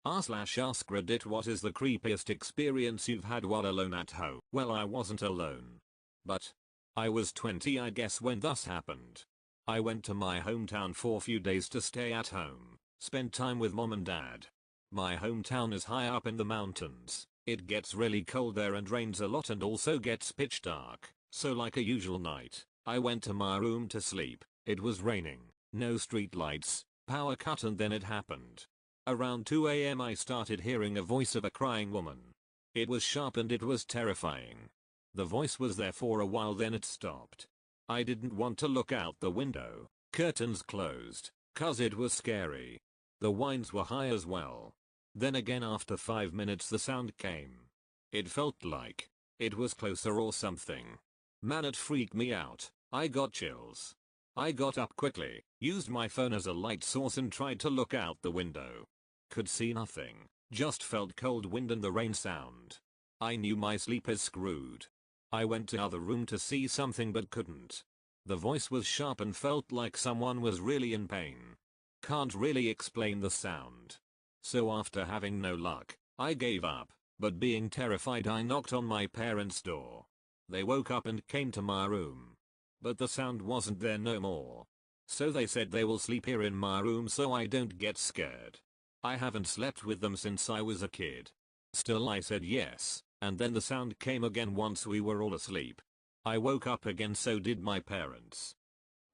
r/AskReddit, what is the creepiest experience you've had while alone at home? Well, I wasn't alone. But I was 20 I guess when this happened. I went to my hometown for a few days to stay at home, spend time with mom and dad. My hometown is high up in the mountains. It gets really cold there and rains a lot and also gets pitch dark. So like a usual night, I went to my room to sleep. It was raining, no street lights, power cut, and then it happened. Around 2 AM I started hearing a voice of a crying woman. It was sharp and it was terrifying. The voice was there for a while, then it stopped. I didn't want to look out the window, curtains closed, cause it was scary. The winds were high as well. Then again after 5 minutes the sound came. It felt like it was closer or something. Man, it freaked me out. I got chills. I got up quickly, used my phone as a light source and tried to look out the window. Could see nothing, just felt cold wind and the rain sound. I knew my sleep is screwed. I went to the other room to see something but couldn't. The voice was sharp and felt like someone was really in pain. Can't really explain the sound. So after having no luck, I gave up, but being terrified I knocked on my parents' door. They woke up and came to my room. But the sound wasn't there no more. So they said they will sleep here in my room so I don't get scared. I haven't slept with them since I was a kid. Still I said yes, and then the sound came again once we were all asleep. I woke up again, so did my parents.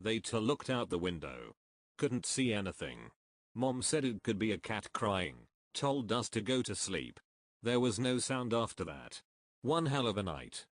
They too looked out the window. Couldn't see anything. Mom said it could be a cat crying, told us to go to sleep. There was no sound after that. One hell of a night.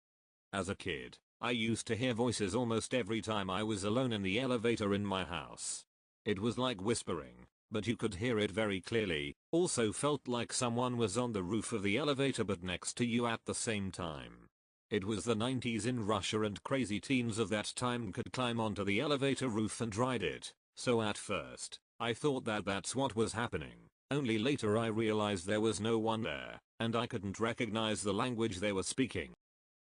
As a kid, I used to hear voices almost every time I was alone in the elevator in my house. It was like whispering, but you could hear it very clearly. Also felt like someone was on the roof of the elevator but next to you at the same time. It was the 90s in Russia and crazy teens of that time could climb onto the elevator roof and ride it. So at first, I thought that that's what was happening. Only later I realized there was no one there, and I couldn't recognize the language they were speaking.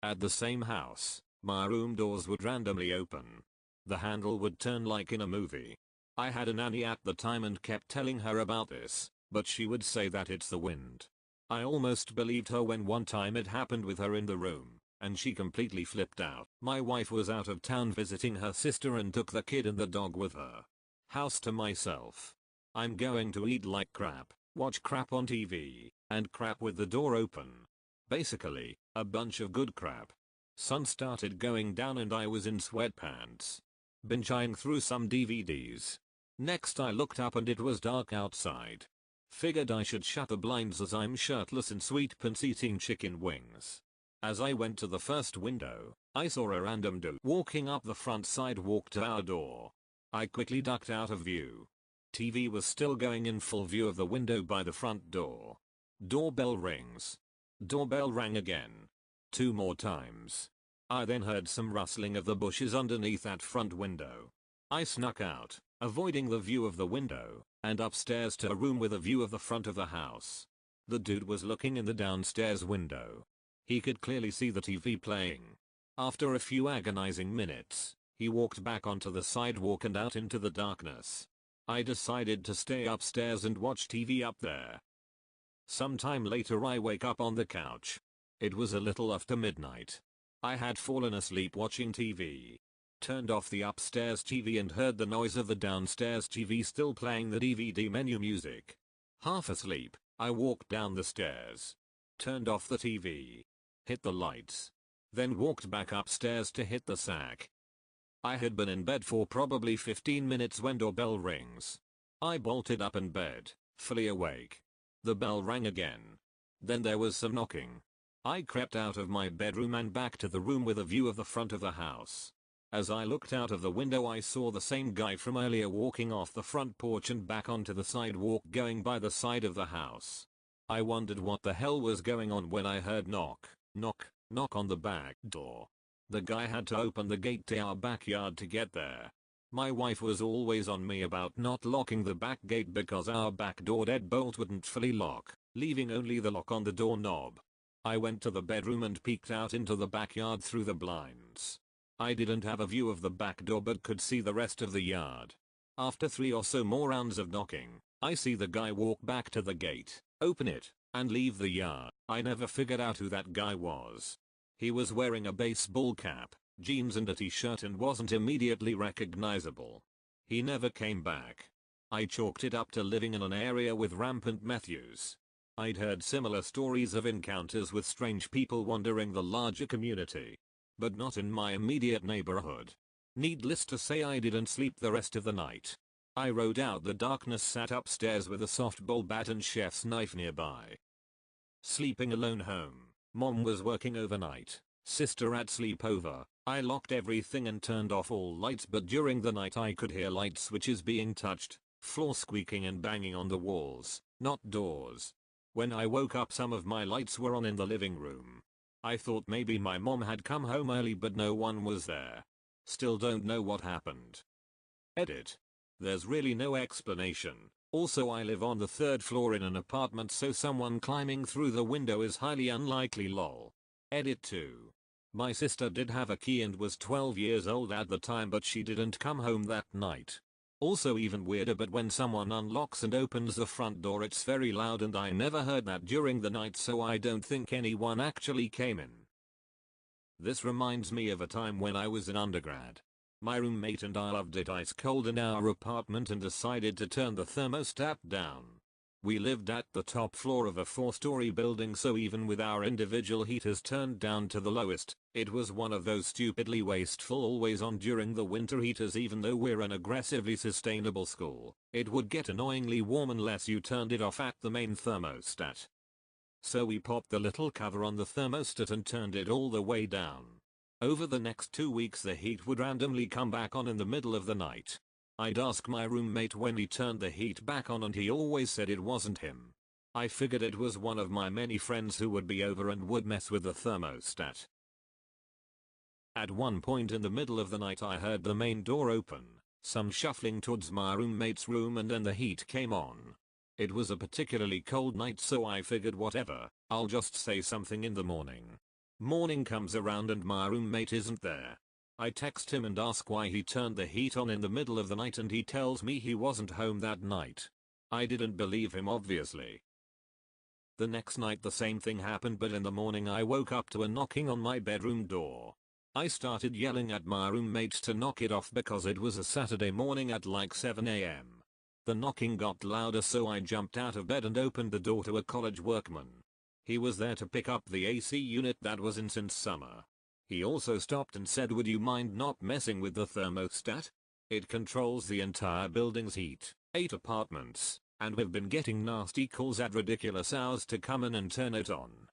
At the same house, my room doors would randomly open. The handle would turn like in a movie. I had a nanny at the time and kept telling her about this, but she would say that it's the wind. I almost believed her when one time it happened with her in the room, and she completely flipped out. My wife was out of town visiting her sister and took the kid and the dog with her. House to myself. I'm going to eat like crap, watch crap on TV, and crap with the door open. Basically, a bunch of good crap. Sun started going down and I was in sweatpants, binging through some DVDs. Next I looked up and it was dark outside. Figured I should shut the blinds as I'm shirtless in sweet pants eating chicken wings. As I went to the first window, I saw a random dude walking up the front sidewalk to our door. I quickly ducked out of view. TV was still going in full view of the window by the front door. Doorbell rings. Doorbell rang again. 2 more times. I then heard some rustling of the bushes underneath that front window. I snuck out, avoiding the view of the window, and upstairs to a room with a view of the front of the house. The dude was looking in the downstairs window. He could clearly see the TV playing. After a few agonizing minutes, he walked back onto the sidewalk and out into the darkness. I decided to stay upstairs and watch TV up there. Sometime later I wake up on the couch. It was a little after midnight. I had fallen asleep watching TV. Turned off the upstairs TV and heard the noise of the downstairs TV still playing the DVD menu music. Half asleep, I walked down the stairs. Turned off the TV. Hit the lights. Then walked back upstairs to hit the sack. I had been in bed for probably 15 minutes when doorbell rings. I bolted up in bed, fully awake. The bell rang again. Then there was some knocking. I crept out of my bedroom and back to the room with a view of the front of the house. As I looked out of the window I saw the same guy from earlier walking off the front porch and back onto the sidewalk going by the side of the house. I wondered what the hell was going on when I heard knock, knock, knock on the back door. The guy had to open the gate to our backyard to get there. My wife was always on me about not locking the back gate because our back door deadbolt wouldn't fully lock, leaving only the lock on the doorknob. I went to the bedroom and peeked out into the backyard through the blinds. I didn't have a view of the back door but could see the rest of the yard. After 3 or so more rounds of knocking, I see the guy walk back to the gate. open it, and leave the yard. I never figured out who that guy was. He was wearing a baseball cap, jeans and a t-shirt and wasn't immediately recognizable. He never came back. I chalked it up to living in an area with rampant meth use. I'd heard similar stories of encounters with strange people wandering the larger community, but not in my immediate neighborhood. Needless to say, I didn't sleep the rest of the night. I rode out the darkness, sat upstairs with a softball bat and chef's knife nearby. Sleeping alone home. Mom was working overnight. Sister had sleepover. I locked everything and turned off all lights, but during the night I could hear light switches being touched, floor squeaking and banging on the walls, not doors. When I woke up, some of my lights were on in the living room. I thought maybe my mom had come home early, but no one was there. Still don't know what happened. Edit. There's really no explanation. Also, I live on the 3rd floor in an apartment, so someone climbing through the window is highly unlikely, lol. Edit 2. My sister did have a key and was 12 years old at the time, but she didn't come home that night. Also even weirder, but when someone unlocks and opens the front door it's very loud, and I never heard that during the night, so I don't think anyone actually came in. This reminds me of a time when I was in undergrad. My roommate and I loved it ice cold in our apartment and decided to turn the thermostat down. We lived at the top floor of a 4-story building, so even with our individual heaters turned down to the lowest, it was one of those stupidly wasteful always on during the winter heaters. Even though we're an aggressively sustainable school, it would get annoyingly warm unless you turned it off at the main thermostat. So we popped the little cover on the thermostat and turned it all the way down. Over the next 2 weeks the heat would randomly come back on in the middle of the night. I'd ask my roommate when he turned the heat back on and he always said it wasn't him. I figured it was one of my many friends who would be over and would mess with the thermostat. At one point in the middle of the night I heard the main door open, some shuffling towards my roommate's room, and then the heat came on. It was a particularly cold night, so I figured whatever, I'll just say something in the morning. Morning comes around and my roommate isn't there. I text him and ask why he turned the heat on in the middle of the night, and he tells me he wasn't home that night. I didn't believe him, obviously. The next night the same thing happened, but in the morning I woke up to a knocking on my bedroom door. I started yelling at my roommate to knock it off because it was a Saturday morning at like 7 AM. The knocking got louder, so I jumped out of bed and opened the door to a college workman. He was there to pick up the AC unit that was in since summer. He also stopped and said, "Would you mind not messing with the thermostat? It controls the entire building's heat, 8 apartments, and we've been getting nasty calls at ridiculous hours to come in and turn it on."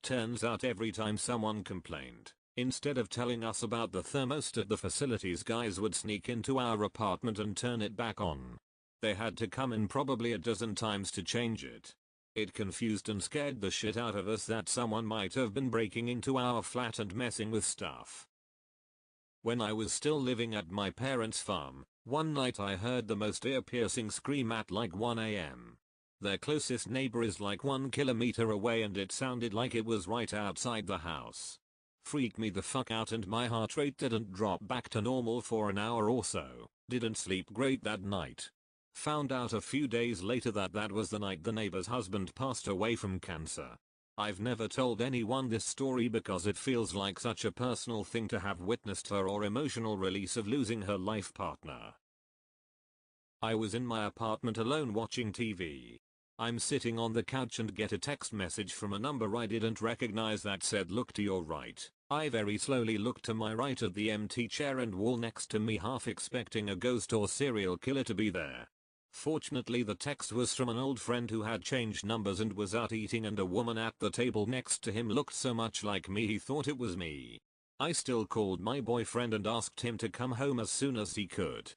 Turns out every time someone complained, instead of telling us about the thermostat, the facilities guys would sneak into our apartment and turn it back on. They had to come in probably a dozen times to change it. It confused and scared the shit out of us that someone might have been breaking into our flat and messing with stuff. When I was still living at my parents' farm, one night I heard the most ear-piercing scream at like 1 AM. Their closest neighbor is like 1 kilometer away and it sounded like it was right outside the house. Freaked me the fuck out and my heart rate didn't drop back to normal for an hour or so. Didn't sleep great that night. Found out a few days later that that was the night the neighbor's husband passed away from cancer. I've never told anyone this story because it feels like such a personal thing to have witnessed her or emotional release of losing her life partner. I was in my apartment alone watching TV. I'm sitting on the couch and get a text message from a number I didn't recognize that said, "Look to your right." I very slowly looked to my right at the empty chair and wall next to me, half expecting a ghost or serial killer to be there. Fortunately the text was from an old friend who had changed numbers and was out eating, and a woman at the table next to him looked so much like me he thought it was me. I still called my boyfriend and asked him to come home as soon as he could.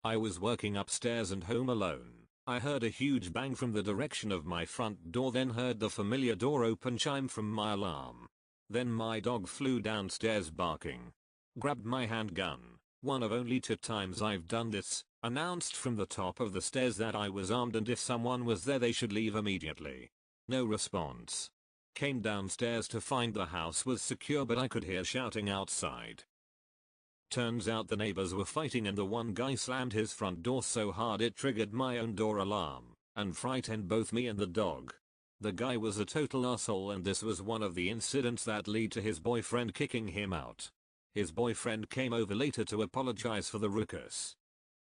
I was working upstairs and home alone. I heard a huge bang from the direction of my front door, then heard the familiar door open chime from my alarm. Then my dog flew downstairs barking. Grabbed my handgun, one of only 2 times I've done this, announced from the top of the stairs that I was armed and if someone was there they should leave immediately. No response. Came downstairs to find the house was secure, but I could hear shouting outside. Turns out the neighbors were fighting and the one guy slammed his front door so hard it triggered my own door alarm. and frightened both me and the dog. The guy was a total asshole, and this was one of the incidents that lead to his boyfriend kicking him out. His boyfriend came over later to apologize for the ruckus.